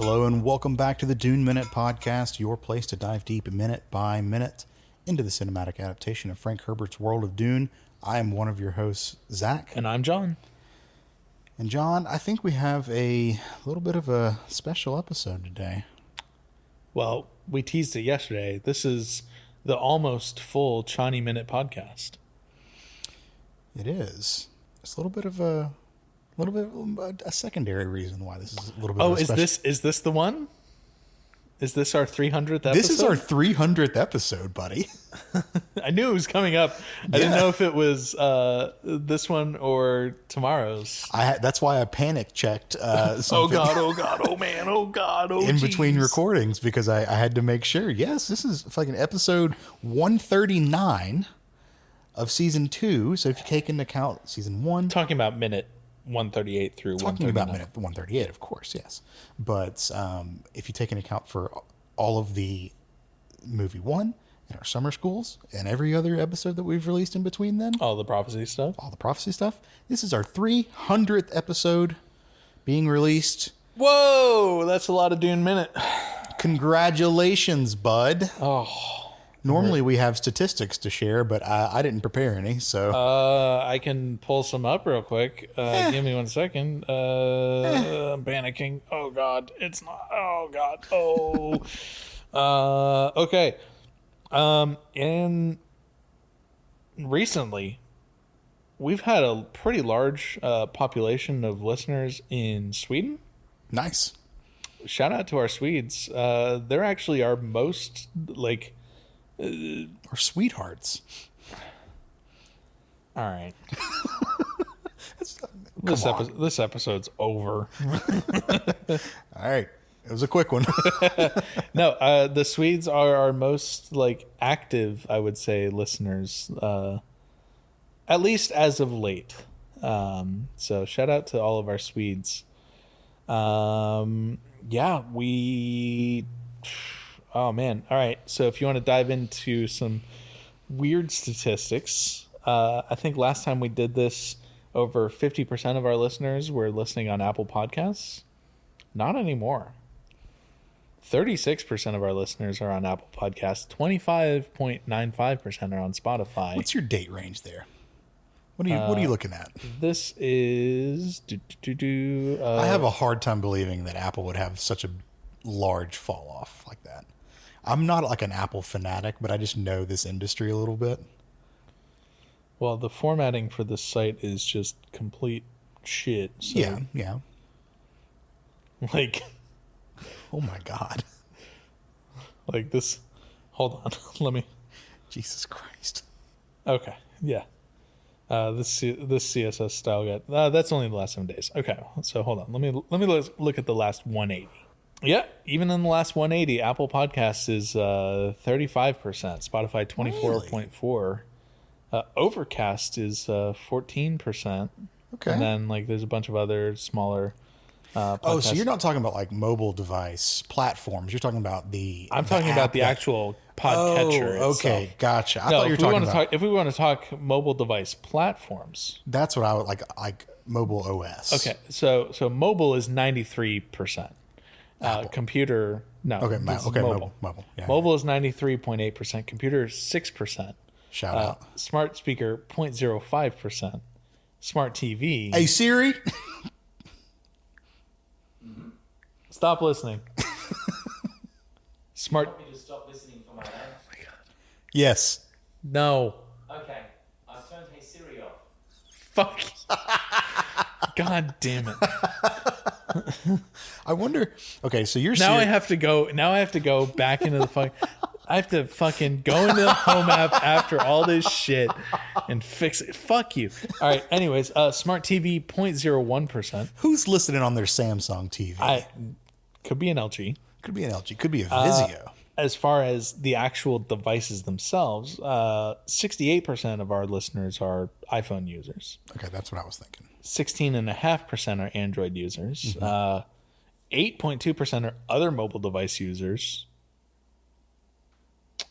Hello and welcome back to the Dune Minute Podcast, your place to dive deep minute by minute into the cinematic adaptation of Frank Herbert's world of Dune. I am one of your hosts, Zach. And I'm John. And John, I think we have a little bit of a special episode today. Well, we teased it yesterday. This is the almost full Chani Minute podcast. It is. It's a little bit of a secondary reason why this is a little bit of a special. Is this the one? Is this our 300th episode? This is our 300th episode, buddy. I knew it was coming up. I didn't know if it was this one or tomorrow's. That's why I panic checked. Oh God! Oh God! Oh man! Oh God! Oh, in between recordings, because I had to make sure. Yes, this is fucking episode 139 of season 2. So if you take into account season 1, talking about minute 138 through 139. Talking about minute 138, of course, yes. But if you take into account for all of the movie 1 and our summer schools and every other episode that we've released in between then. All the prophecy stuff. This is our 300th episode being released. Whoa, that's a lot of Dune Minute. Congratulations, bud. Oh. Normally we have statistics to share, but I didn't prepare any, so... I can pull some up real quick. Give me 1 second. I'm panicking. Oh, God. It's not... Oh, God. Oh. Okay. And recently, we've had a pretty large population of listeners in Sweden. Nice. Shout out to our Swedes. They're actually our most, our sweethearts. All right. This episode's over. All right. It was a quick one. No, the Swedes are our most active, I would say, listeners, at least as of late. So shout out to all of our Swedes. Oh, man. All right. So if you want to dive into some weird statistics, I think last time we did this, over 50% of our listeners were listening on Apple Podcasts. Not anymore. 36% of our listeners are on Apple Podcasts. 25.95% are on Spotify. What's your date range there? What are you looking at? This is... I have a hard time believing that Apple would have such a large fall off like that. I'm not like an Apple fanatic, but I just know this industry a little bit. Well, the formatting for this site is just complete shit. So, yeah. Oh my God. This. Hold on. Let me. Jesus Christ. Okay. Yeah. This CSS style guide. That's only the last 7 days. Okay. So hold on. Let me look at the last 180. Yeah, even in the last 180, Apple Podcasts is 35%, Spotify 24.4%, Overcast is 14%. Okay. And then there's a bunch of other smaller podcasts. So you're not talking about mobile device platforms. You're talking about I'm talking about the actual podcatcher itself. Okay, gotcha. I thought you were talking about... if we want to talk mobile device platforms. That's what I would like mobile OS. Okay, so mobile is 93%. Computer, no. Okay, mobile. Yeah, mobile is 93.8%. Computer, 6%. Shout out. Smart speaker, 0.05%. Smart TV. Hey, Siri. Stop listening. Smart. You want me to stop listening for my name? Oh my God. Yes. No. Okay, I've turned Hey Siri off. Fuck. God damn it. I wonder. Okay, so you're now I have to go back into the fuck. I have to fucking go into the home app after all this shit and fix it. Fuck you. All right. Anyways, smart TV 0.01%. Who's listening on their Samsung TV? Could be an LG. Could be an LG. Could be a Vizio. As far as the actual devices themselves, 68% of our listeners are iPhone users. Okay, that's what I was thinking. 16.5% are Android users. 8.2% are other mobile device users.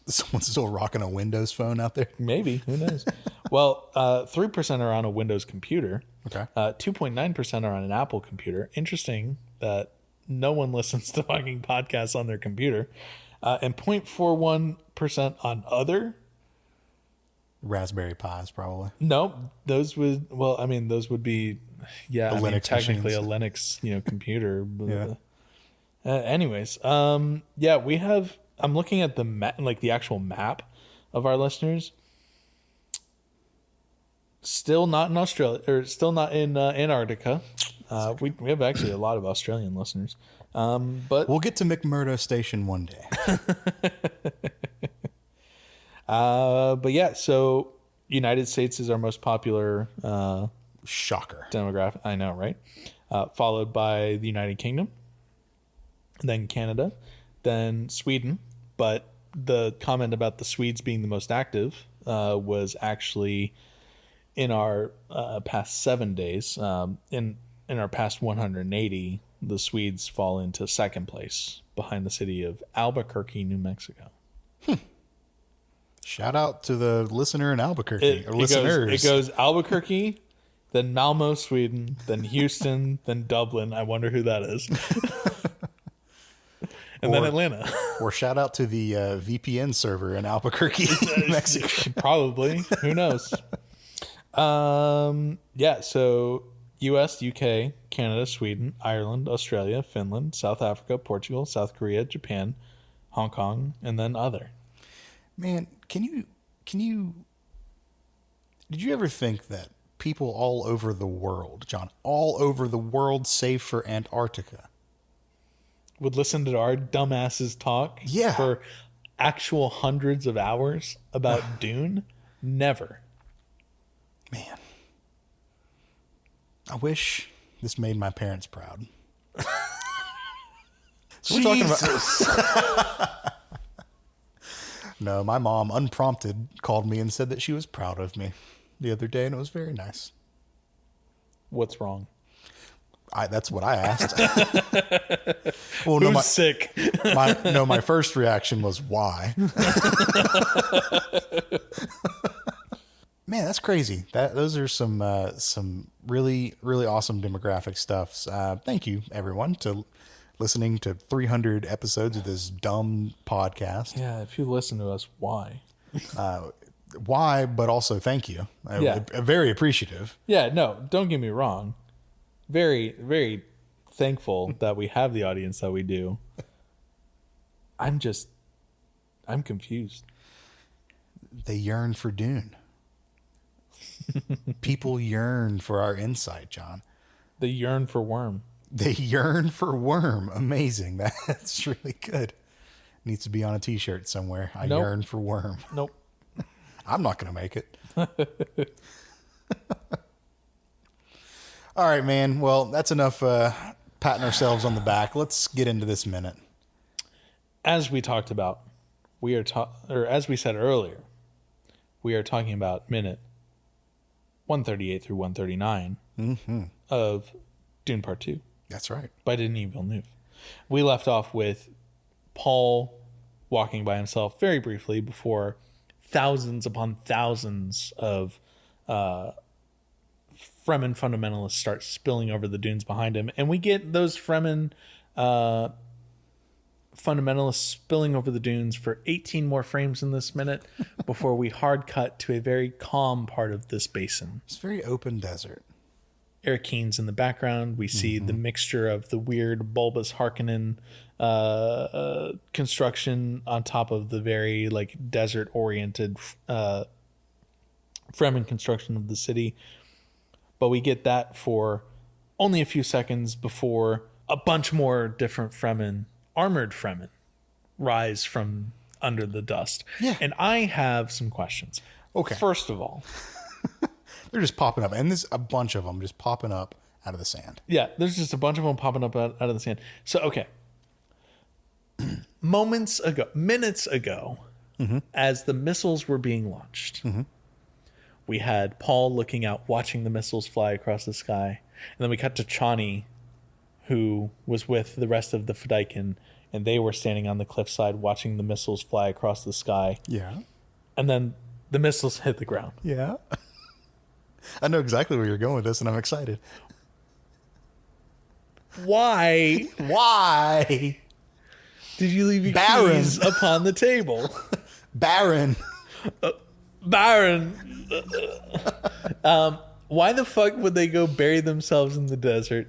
Someone's still rocking a Windows phone out there? Maybe. Who knows? Well, 3% are on a Windows computer. Okay. 2.9% are on an Apple computer. Interesting that No one listens to fucking podcasts on their computer. And 0.41% on other. Raspberry Pis, probably. No, those would, well, I mean, those would be, yeah, The I mean, Linux technically machines. a Linux, computer. Yeah. Anyways, yeah, we have, I'm looking at the map, like the actual map of our listeners. Still not in Australia, or still not in Antarctica. We have actually a lot of Australian listeners. But We'll get to McMurdo Station one day. but yeah, so United States is our most popular Shocker. demographic. I know, right? Followed by the United Kingdom, then Canada, then Sweden. But the comment about the Swedes being the most active was actually in our past 7 days. In our past 180, the Swedes fall into second place behind the city of Albuquerque, New Mexico. Shout out to the listener in Albuquerque. Or It listeners. goes Albuquerque, then Malmo, Sweden, then Houston, then Dublin. I wonder who that is. And then Atlanta. Or shout out to the VPN server in Albuquerque, New Mexico. Probably. Who knows? Yeah, so US, UK, Canada, Sweden, Ireland, Australia, Finland, South Africa, Portugal, South Korea, Japan, Hong Kong, and then other. Man, can you did you ever think that people all over the world, John, all over the world save for Antarctica, Would listen to our dumbasses talk Yeah. for actual hundreds of hours about Dune? Never. man, I wish this made my parents proud. So we're talking about No, my mom, unprompted, called me and said that she was proud of me the other day, and it was very nice. What's wrong? That's what I asked. Well, Who's sick? my first reaction was why. Man, that's crazy. Those are some really really awesome demographic stuffs. Thank you everyone to listening to 300 episodes of this dumb podcast. Yeah, if you listen to us, why? Why? But also thank you. Yeah. Very appreciative. Yeah, no, don't get me wrong. Very, very thankful that we have the audience that we do. I'm confused. They yearn for Dune. People yearn for our insight, John. They yearn for worm. They yearn for worm. Amazing. That's really good. Needs to be on a t-shirt somewhere. I Nope. yearn for worm. Nope. I'm not going to make it. All right, man. Well, that's enough patting ourselves on the back. Let's get into this minute. As we talked about, or as we said earlier, we are talking about minute 138 through 139 of Dune Part 2 That's right. by Denis Villeneuve. We left off with Paul walking by himself very briefly before thousands upon thousands of Fremen fundamentalists start spilling over the dunes behind him. And we get those Fremen fundamentalists spilling over the dunes for 18 more frames in this minute before we hard cut to a very calm part of this basin. It's very open desert. Eric Keen's in the background. We see the mixture of the weird bulbous Harkonnen construction on top of the very like desert oriented Fremen construction of the city. But we get that for only a few seconds before a bunch more different armored Fremen rise from under the dust. Yeah. And I have some questions. Okay. First of all, They're just popping up. And there's a bunch of them just popping up out of the sand. yeah, there's just a bunch of them popping up out of the sand. So, okay. Minutes ago, as the missiles were being launched, we had Paul looking out, watching the missiles fly across the sky. And then we cut to Chani, who was with the rest of the Fedaykin, and they were standing on the cliffside watching the missiles fly across the sky. Yeah. And then the missiles hit the ground. Yeah. I know exactly where you're going with this, and I'm excited. Why Why? did you leave your Baron. keys upon the table? Baron. Byron. Why the fuck would they go bury themselves in the desert?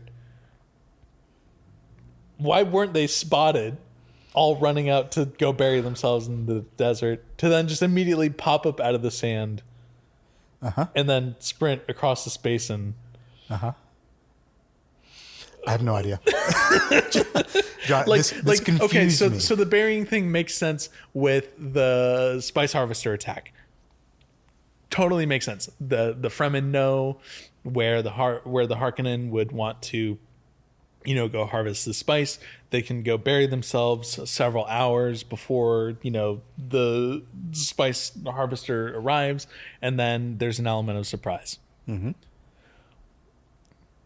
Why weren't they spotted all running out to go bury themselves in the desert to then just immediately pop up out of the sand and then sprint across the space and I have no idea. John, like this confused okay, so me. so the burying thing makes sense with the spice harvester attack. Totally makes sense. The Fremen know where the Harkonnen would want to, go harvest the spice. They can go bury themselves several hours before the spice harvester arrives, and then there's an element of surprise. Mm-hmm.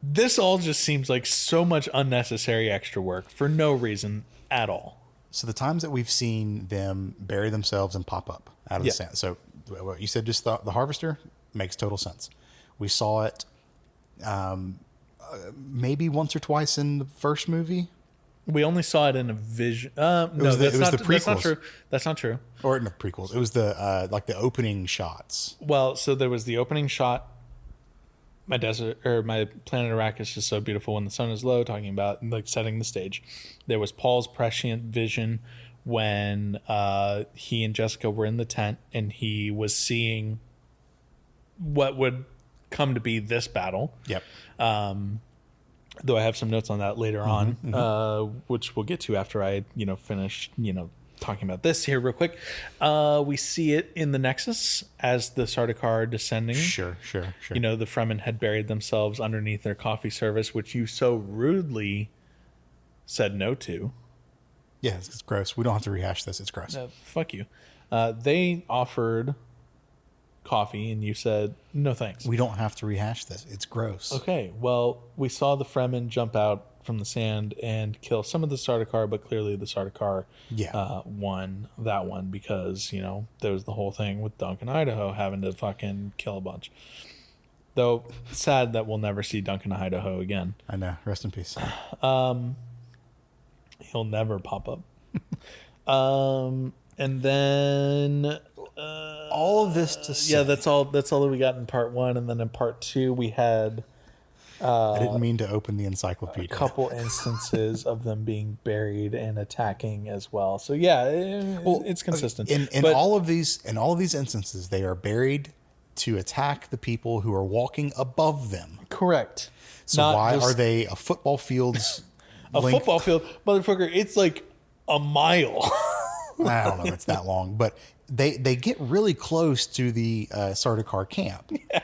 This all just seems like so much unnecessary extra work for no reason at all. So the times that we've seen them bury themselves and pop up out of the sand. So what you said, just the harvester, makes total sense. We saw it maybe once or twice in the first movie. We only saw it in a vision. No, it was the that's not prequels. true. That's not true. Or in the prequels. It was the like the opening shots. Well, so there was the opening shot. My desert or my planet Arrakis is so beautiful when the sun is low, talking about like setting the stage. There was Paul's prescient vision when he and Jessica were in the tent and he was seeing what would come to be this battle. Yep. Though I have some notes on that later on, which we'll get to after I, finish, talking about this here real quick. We see it in the Nexus as the Sardaukar descending. Sure. The Fremen had buried themselves underneath their coffee service, which you so rudely said no to. Yeah, it's gross. We don't have to rehash this. It's gross. Fuck you. They offered coffee, and you said, no thanks. We don't have to rehash this. It's gross. Okay, well, we saw the Fremen jump out from the sand and kill some of the Sardaukar, but clearly the Sardaukar won that one because, there was the whole thing with Duncan, Idaho having to fucking kill a bunch. Though, sad that we'll never see Duncan, Idaho again. I know. Rest in peace. He'll never pop up. And then... all of this to say... Yeah, that's all that we got in part 1. And then in part 2, we had... I didn't mean to open the encyclopedia. A couple instances of them being buried and attacking as well. So yeah, it's consistent. In all of these instances, they are buried to attack the people who are walking above them. Correct. So why are they a football field's length? Football field, motherfucker? It's like a mile. I don't know if it's that long, but they get really close to the Sardaukar camp. Yeah.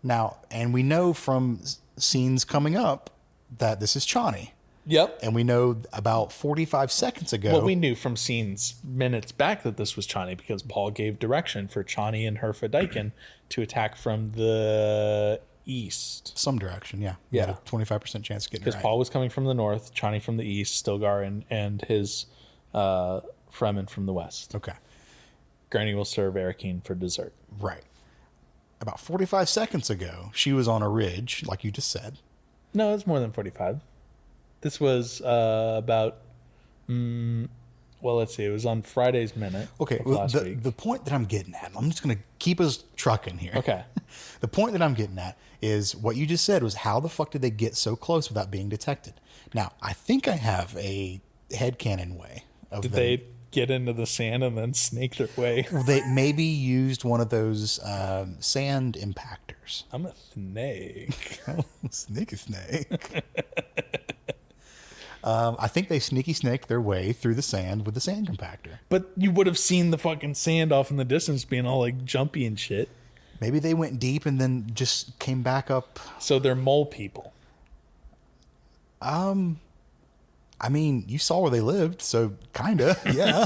Now, and we know from scenes coming up that this is Chani. Yep. And we know about 45 seconds ago. Well, we knew from scenes minutes back that this was Chani because Paul gave direction for Chani and her Fedaykin to attack from the east. Some direction, yeah. Yeah. Had a 25% chance of getting it because right. Paul Paul was coming from the north, Chani from the east, Stilgar and his Fremen from the west. Okay. Granny will serve Arakeen for dessert. Right. About 45 seconds ago, she was on a ridge, like you just said. No, it's more than 45. This was about, let's see. It was on Friday's Minute. Okay, last week. The point that I'm getting at, I'm just going to keep us trucking here. Okay. The point that I'm getting at is what you just said was how the fuck did they get so close without being detected? Now, I think I have a headcanon way of Did them. they get into the sand and then snake their way? They maybe used one of those sand impactors. I'm a snake. Sneaky snake. I think they sneaky snaked their way through the sand with the sand compactor. But you would have seen the fucking sand off in the distance being all like jumpy and shit. Maybe they went deep and then just came back up. So they're mole people. I mean, you saw where they lived, so kinda, yeah.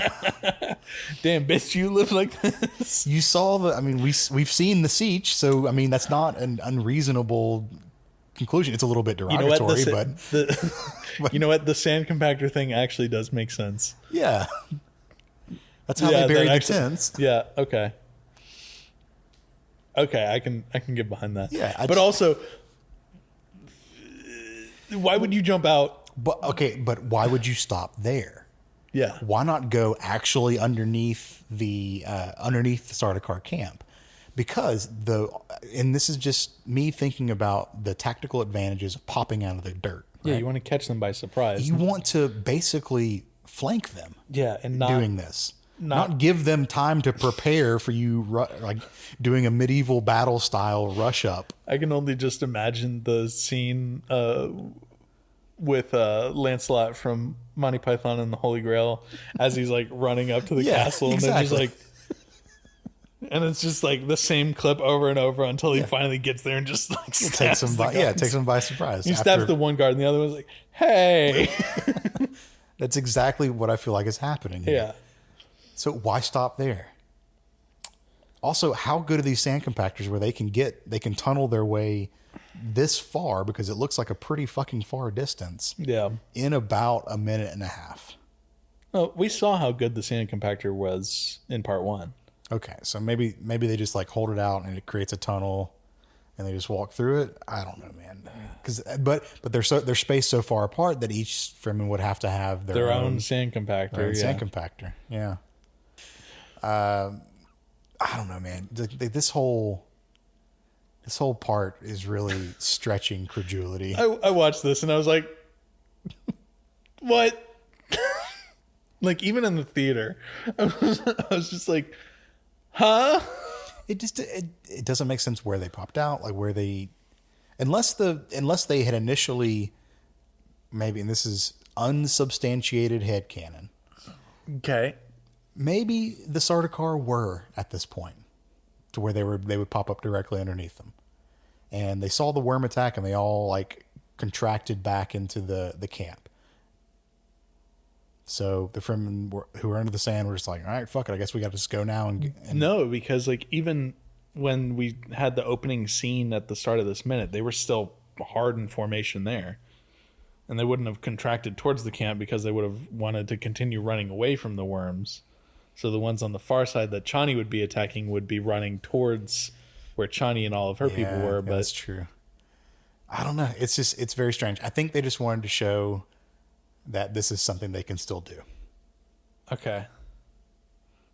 Damn, bitch, you live like this. You saw we've seen the siege, so I mean that's not an unreasonable conclusion. It's a little bit derogatory, you know what? The sand compactor thing actually does make sense. Yeah, that's how they buried the tents. Yeah. Okay. Okay, I can get behind that. Yeah, but also, why would you jump out But why would you stop there? Yeah. Why not go actually underneath the Sardaukar camp? Because and this is just me thinking about the tactical advantages of popping out of the dirt. Yeah, right? you want to catch them by surprise. You want to basically flank them. Yeah, and not doing this, not give them time to prepare for you, like doing a medieval battle style rush up. I can only just imagine the scene with Lancelot from Monty Python and the Holy Grail as he's like running up to the castle, exactly. and then just like. And it's just like the same clip over and over until he finally gets there and just like takes him by surprise. He stabs the one guard and the other one's like, "Hey." That's exactly what I feel like is happening here. Yeah. So why stop there? Also, how good are these sand compactors where they can tunnel their way this far, because it looks like a pretty fucking far distance. Yeah. In about a minute and a half. Oh, we saw how good the sand compactor was in part 1. Okay, so maybe they just like hold it out and it creates a tunnel, and they just walk through it. I don't know, man. But they're spaced so far apart that each Fremen would have to have their own sand compactor. Sand compactor. Yeah. I don't know, man. This whole part is really stretching credulity. I watched this and I was like, what? Like, even in the theater, I was just like, huh? It doesn't make sense where they popped out, like where they, unless they had initially, maybe, and this is unsubstantiated headcanon. Okay. Maybe the Sardaukar were at this point to where they would pop up directly underneath them, and they saw the worm attack and they all like contracted back into the camp. So the Fremen who were under the sand were just like, all right, fuck it, I guess we got to just go now. And no, because like even when we had the opening scene at the start of this minute, they were still hard in formation there, and they wouldn't have contracted towards the camp because they would have wanted to continue running away from the worms. So the ones on the far side that Chani would be attacking would be running towards where Chani and all of her people were. But that's true. I don't know. It's very strange. I think they just wanted to show that this is something they can still do. Okay.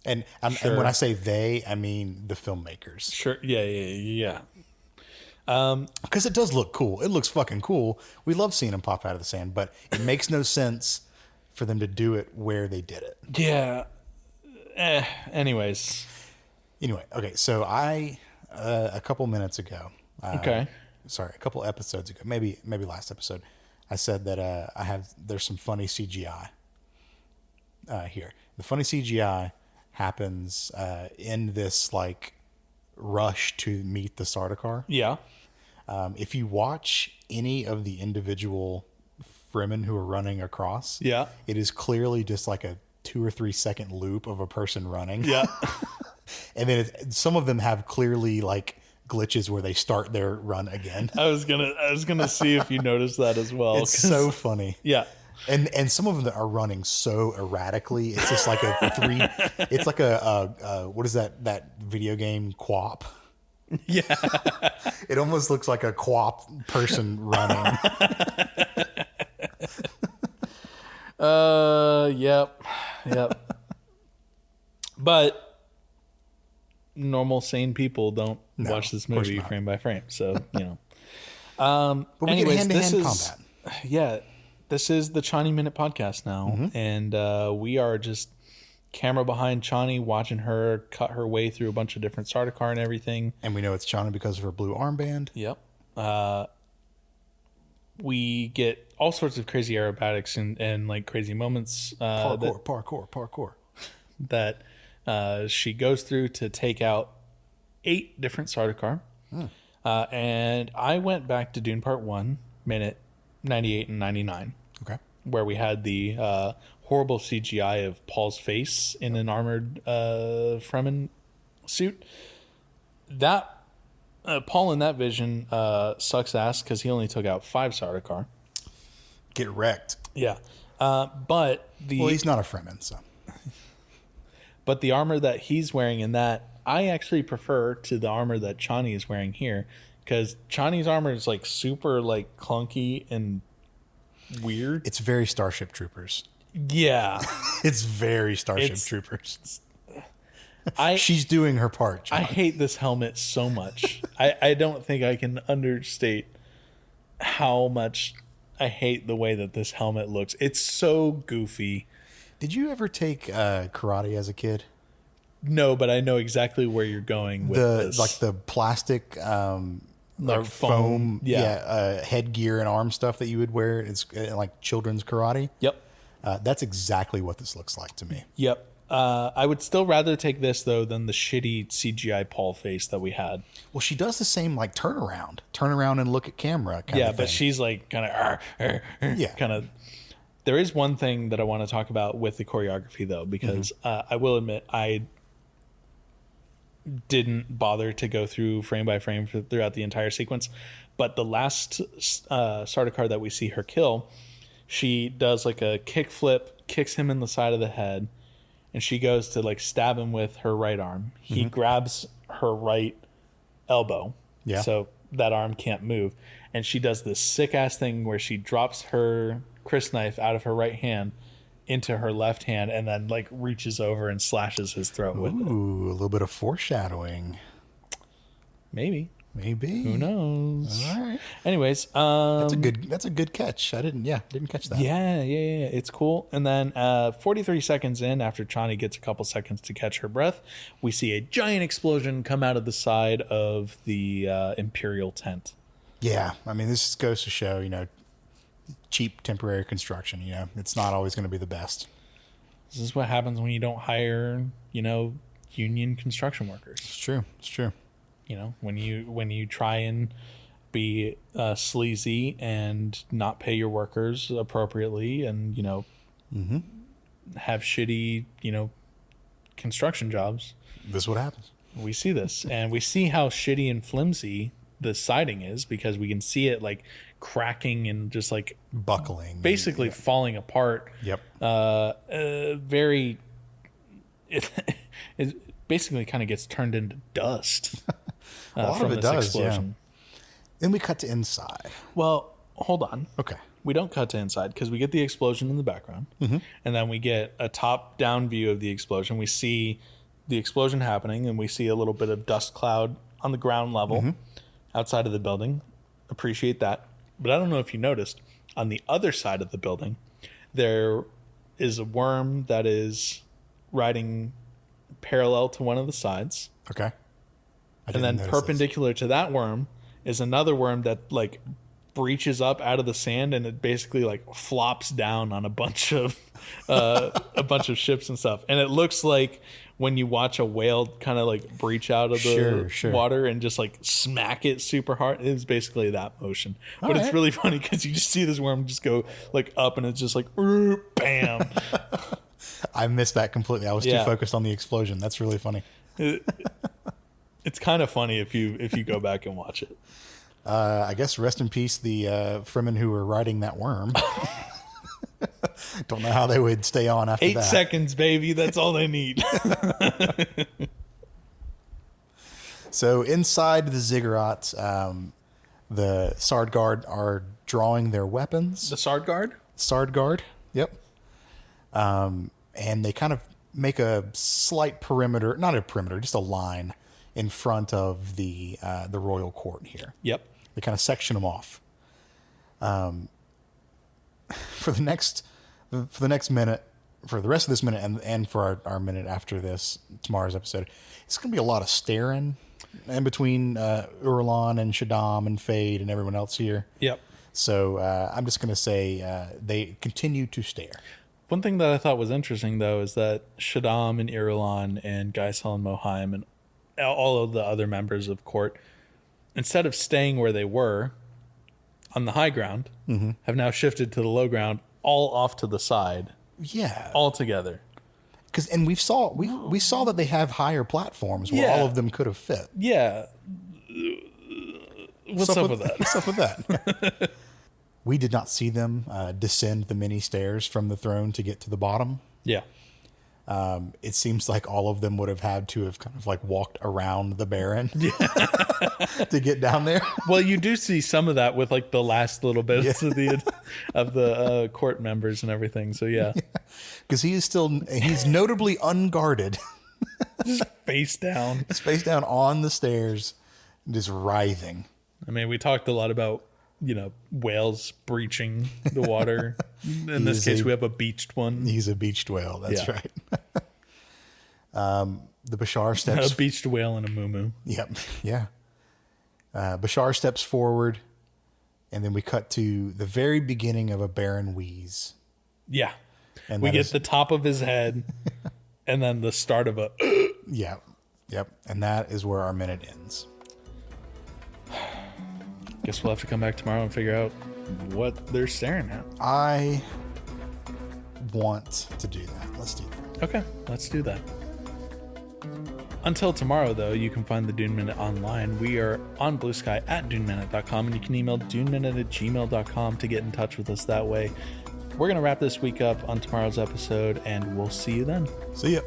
And when I say they, I mean the filmmakers. Sure. Yeah. Because it does look cool. It looks fucking cool. We love seeing them pop out of the sand, but it makes no sense for them to do it where they did it. Yeah. Anyways. Anyway, okay. So a couple minutes ago. Sorry, a couple episodes ago, maybe last episode, I said that there's some funny CGI here. The funny CGI happens in this like rush to meet the Sardaukar. Yeah. If you watch any of the individual Fremen who are running across, it is clearly just like a 2 or 3 second loop of a person running. Yeah. And then some of them have clearly like glitches where they start their run again. I was gonna see if you noticed that as well. It's so funny. Yeah. And some of them are running so erratically. It's just like it's like a what is that video game QWOP? Yeah. It almost looks like a QWOP person running. Yep. But normal sane people don't watch this movie frame by frame, so but we anyways, get hand-to-hand combat. Yeah, this is the Chani Minute podcast now, and we are just camera behind Chani, watching her cut her way through a bunch of different Sardaukar and everything. And we know it's Chani because of her blue armband. Yep. We get all sorts of crazy aerobatics and like crazy moments. Parkour. That she goes through to take out 8 different Sardaukar. And I went back to Dune Part 1, minute 98 and 99. Okay. Where we had the horrible CGI of Paul's face in an armored Fremen suit. That Paul in that vision sucks ass because he only took out 5 Sardaukar. Get wrecked. Yeah. But he's not a Fremen, so. But the armor that he's wearing in that, I actually prefer to the armor that Chani is wearing here, because Chani's armor is like super like clunky and weird. It's very Starship Troopers. Yeah. It's very Starship It's- Troopers. I She's doing her part, John. I hate this helmet so much. I don't think I can understate how much I hate the way that this helmet looks. It's so goofy. Did you ever take karate as a kid? No, but I know exactly where you're going with this. Like the plastic Like or foam, yeah. headgear and arm stuff that you would wear. It's like children's karate. Yep. That's exactly what this looks like to me. Yep. I would still rather take this, though, than the shitty CGI Paul face that we had. Well, she does the same like turn around and look at camera kind Yeah, of thing. but she's like kind of, Yeah. kind of. There is one thing that I want to talk about with the choreography, though, because I will admit I didn't bother to go through frame by frame throughout the entire sequence. But the last Sardaukar that we see her kill, she does like a kick flip, kicks him in the side of the head, and she goes to like stab him with her right arm. He grabs her right elbow, Yeah. so that arm can't move. And she does this sick ass thing where she drops her Chris knife out of her right hand into her left hand and then like reaches over and slashes his throat with it. Ooh, a little bit of foreshadowing. Maybe. Maybe. Who knows? All right. Anyways, That's a good catch. didn't catch that. yeah, it's cool. And then 43 seconds in, after Chani gets a couple seconds to catch her breath, we see a giant explosion come out of the side of the Imperial tent. Yeah. I mean, this goes to show, cheap temporary construction, it's not always going to be the best. This is what happens when you don't hire, union construction workers. It's true. When you try and be sleazy and not pay your workers appropriately and, have shitty, construction jobs. This is what happens. We see this, and we see how shitty and flimsy the siding is because we can see it like cracking and just like Buckling. basically falling apart. Yep. It basically kind of gets turned into dust. A lot of it does, yeah. Then we cut to inside. Well, hold on. Okay. We don't cut to inside because we get the explosion in the background, and then we get a top-down view of the explosion. We see the explosion happening, and we see a little bit of dust cloud on the ground level outside of the building. Appreciate that. But I don't know if you noticed, on the other side of the building, there is a worm that is riding parallel to one of the sides. Okay. And then perpendicular to that worm is another worm that like breaches up out of the sand, and it basically like flops down on a bunch of ships and stuff. And it looks like when you watch a whale kind of like breach out of the water and just like smack it super hard. It's basically that motion. But it's really funny because you just see this worm just go like up, and it's just like bam. I missed that completely. I was too focused on the explosion. That's really funny. It's kind of funny if you go back and watch it. I guess rest in peace the Fremen who were riding that worm. Don't know how they would stay on after 8 that. 8 seconds, baby. That's all they need. So inside the ziggurats, the Sardguard are drawing their weapons. The Sardguard? Sardguard, yep. And they kind of make a slight perimeter, not a perimeter, just a line in front of the royal court here. Yep. They kind of section them off. For the next minute, for the rest of this minute, and for our minute after this, tomorrow's episode, it's going to be a lot of staring in between Urlan and Shaddam and Fade and everyone else here. Yep. So I'm just going to say they continue to stare. One thing that I thought was interesting, though, is that Shaddam and Irulan and Gaisel and Mohaim and all of the other members of court, instead of staying where they were on the high ground, have now shifted to the low ground, all off to the side. Yeah. All together. And we saw that they have higher platforms where all of them could have fit. Yeah. What's up with that? What's up with that? We did not see them descend the many stairs from the throne to get to the bottom. Yeah. It seems like all of them would have had to have kind of like walked around the Baron to get down there. Well, you do see some of that with like the last little bits of the court members and everything. So yeah. Because he's notably unguarded. Just face down. He's face down on the stairs, just writhing. I mean, we talked a lot about, whales breaching the water. In this case, we have a beached one. He's a beached whale. That's right. The Bashar steps. A beached whale and a moo. Yep. Yeah. Bashar steps forward, and then we cut to the very beginning of a Baron wheeze. Yeah. And we get the top of his head, and then the start of a. Yeah. Yep. And that is where our minute ends. Guess we'll have to come back tomorrow and figure out what they're staring at. I want to do that. Let's do that. Okay, let's do that. Until tomorrow, though, you can find the Dune Minute online. We are on Blue Sky at duneminute.com, and you can email duneminute@gmail.com to get in touch with us that way. We're going to wrap this week up on tomorrow's episode, and we'll see you then. See ya.